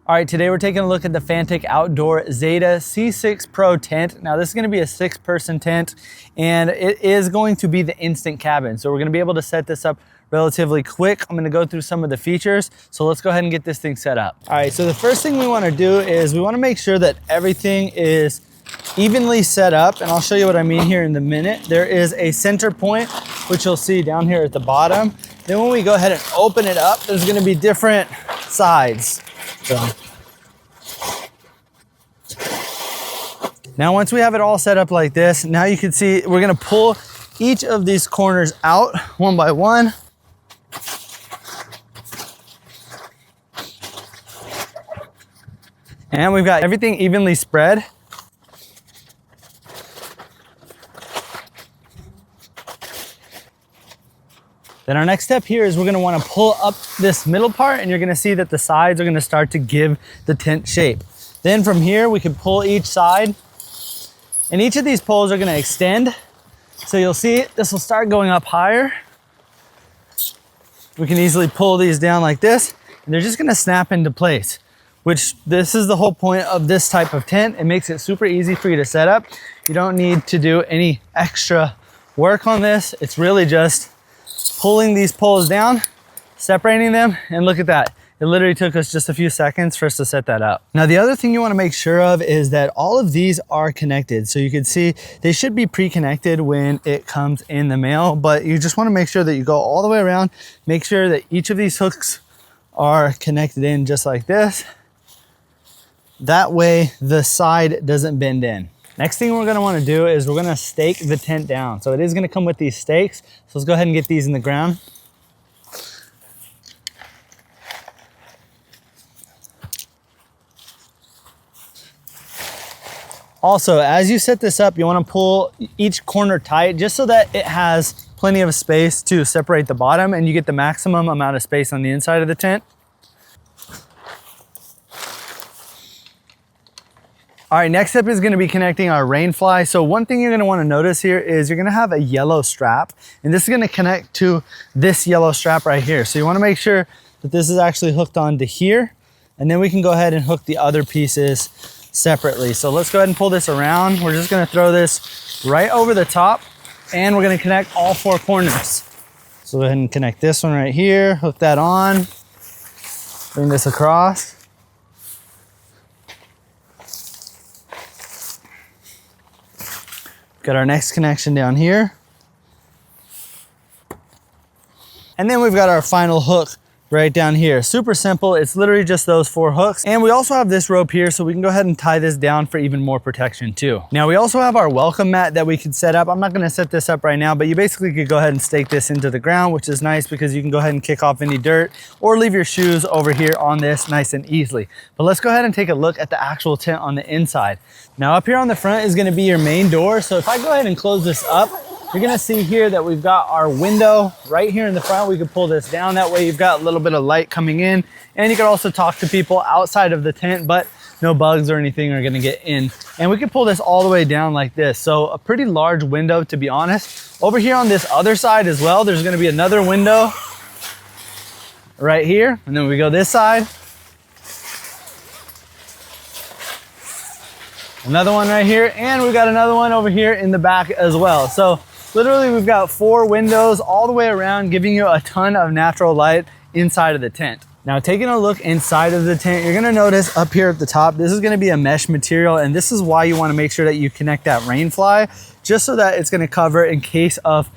All right, today we're taking a look at the Fanttik Outdoor Zeta C6 Pro tent. Now this is gonna be a 6-person tent and it is going to be the instant cabin. So we're gonna be able to set this up relatively quick. I'm gonna go through some of the features. So let's go ahead and get this thing set up. All right, so the first thing we wanna do is we wanna make sure that everything is evenly set up, and I'll show you what I mean here in a minute. There is a center point, which you'll see down here at the bottom. Then when we go ahead and open it up, there's gonna be different sides. So now once we have it all set up like this, now you can see we're gonna pull each of these corners out one by one. And we've got everything evenly spread. Then our next step here is we're gonna wanna pull up this middle part, and you're gonna see that the sides are gonna start to give the tent shape. Then from here, we can pull each side, and each of these poles are gonna extend. So you'll see this will start going up higher. We can easily pull these down like this, and they're just gonna snap into place, which this is the whole point of this type of tent. It makes it super easy for you to set up. You don't need to do any extra work on this. It's really just pulling these poles down, separating them, and look at that. It literally took us just a few seconds for us to set that up. Now, the other thing you wanna make sure of is that all of these are connected. So you can see they should be pre-connected when it comes in the mail, but you just wanna make sure that you go all the way around, make sure that each of these hooks are connected in just like this. That way the side doesn't bend in. Next thing we're gonna wanna do is we're gonna stake the tent down. So it is gonna come with these stakes. So let's go ahead and get these in the ground. Also, as you set this up, you wanna pull each corner tight just so that it has plenty of space to separate the bottom and you get the maximum amount of space on the inside of the tent. All right, next step is gonna be connecting our Rainfly. So one thing you're gonna wanna notice here is you're gonna have a yellow strap, and this is gonna connect to this yellow strap right here. So you wanna make sure that this is actually hooked onto here, and then we can go ahead and hook the other pieces separately. So let's go ahead and pull this around. We're just gonna throw this right over the top, and we're gonna connect all 4 corners. So go ahead and connect this one right here, hook that on, bring this across. Got our next connection down here. And then we've got our final hook right down here. Super simple. It's literally just those 4 hooks. And we also have this rope here, so we can go ahead and tie this down for even more protection too. Now we also have our welcome mat that we could set up. I'm not gonna set this up right now, but you basically could go ahead and stake this into the ground, which is nice because you can go ahead and kick off any dirt or leave your shoes over here on this nice and easily. But let's go ahead and take a look at the actual tent on the inside. Now up here on the front is gonna be your main door. So if I go ahead and close this up, you're gonna see here that we've got our window right here in the front. We could pull this down. That way you've got a little bit of light coming in, and you can also talk to people outside of the tent, but no bugs or anything are gonna get in. And we can pull this all the way down like this. So a pretty large window, to be honest. Over here on this other side as well, there's gonna be another window right here. And then we go this side. Another one right here, and we've got another one over here in the back as well. So literally we've got 4 windows all the way around, giving you a ton of natural light inside of the tent. Now taking a look inside of the tent, you're gonna notice up here at the top, this is gonna be a mesh material, and this is why you wanna make sure that you connect that Rainfly, just so that it's gonna cover in case of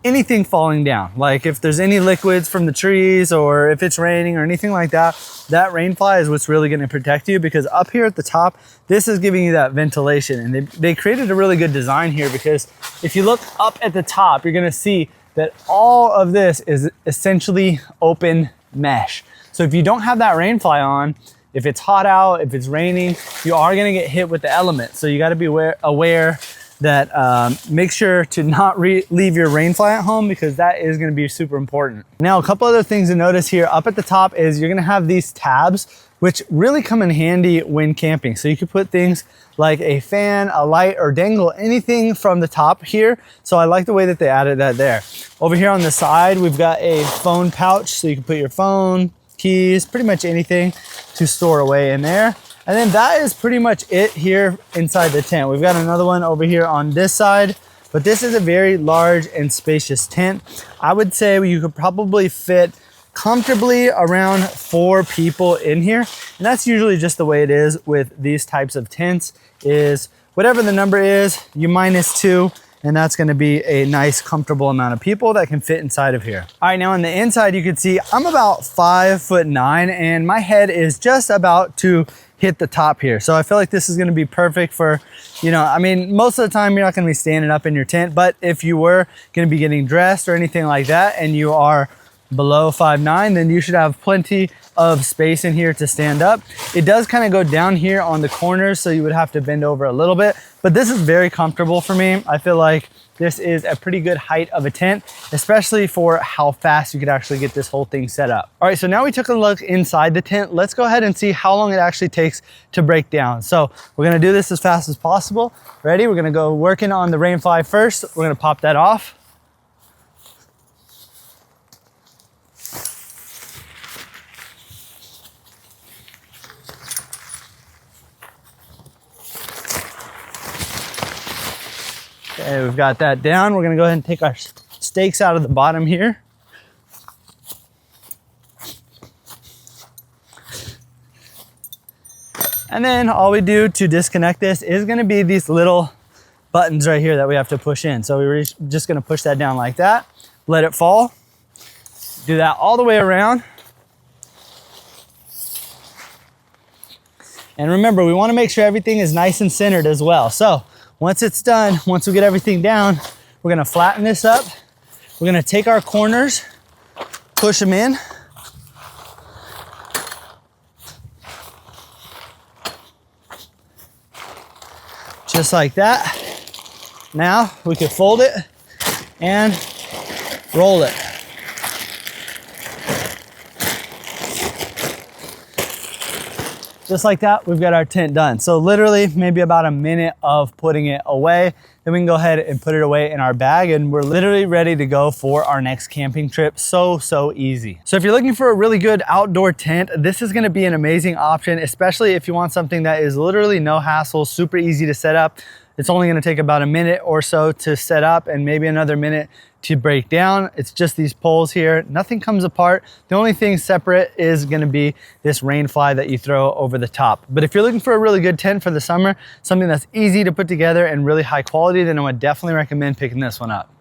anything falling down. Like if there's any liquids from the trees, or if it's raining or anything like that, that Rainfly is what's really gonna protect you, because up here at the top, this is giving you that ventilation. And they created a really good design here, because if you look up at the top, you're gonna see that all of this is essentially open mesh. So if you don't have that Rainfly on, if it's hot out, if it's raining, you are gonna get hit with the elements. So you gotta be aware that make sure to not leave your Rainfly at home, because that is gonna be super important. Now, a couple other things to notice here up at the top is you're gonna have these tabs, which really come in handy when camping. So you could put things like a fan, a light, or dangle anything from the top here. So I like the way that they added that there. Over here on the side, we've got a phone pouch, so you can put your phone, keys, pretty much anything to store away in there. And then that is pretty much it here inside the tent. We've got another one over here on this side, but this is a very large and spacious tent. I would say you could probably fit comfortably around 4 people in here. And that's usually just the way it is with these types of tents, is whatever the number is, you minus 2, and that's gonna be a nice comfortable amount of people that can fit inside of here. All right, now on the inside, you can see I'm about 5'9", and my head is just about to hit the top here. So I feel like this is gonna be perfect for, you know, I mean, most of the time you're not gonna be standing up in your tent, but if you were gonna be getting dressed or anything like that, and you are below 5'9", then you should have plenty of space in here to stand up. It does kind of go down here on the corners, so you would have to bend over a little bit, but this is very comfortable for me. I feel like this is a pretty good height of a tent, especially for how fast you could actually get this whole thing set up. All right, so now we took a look inside the tent. Let's go ahead and see how long it actually takes to break down. So we're gonna do this as fast as possible. Ready? We're gonna go working on the Rainfly first. We're gonna pop that off. Okay, we've got that down. We're gonna go ahead and take our stakes out of the bottom here. And then all we do to disconnect this is gonna be these little buttons right here that we have to push in. So we're just gonna push that down like that, let it fall. Do that all the way around. And remember, we wanna make sure everything is nice and centered as well. So once it's done, once we get everything down, we're gonna flatten this up. We're gonna take our corners, push them in. Just like that. Now we can fold it and roll it. Just like that, we've got our tent done. So literally maybe about a minute of putting it away. Then we can go ahead and put it away in our bag, and we're literally ready to go for our next camping trip. So easy. So if you're looking for a really good outdoor tent, this is gonna be an amazing option, especially if you want something that is literally no hassle, super easy to set up. It's only gonna take about a minute or so to set up and maybe another minute to break down. It's just these poles here. Nothing comes apart. The only thing separate is gonna be this Rainfly that you throw over the top. But if you're looking for a really good tent for the summer, something that's easy to put together and really high quality, then I would definitely recommend picking this one up.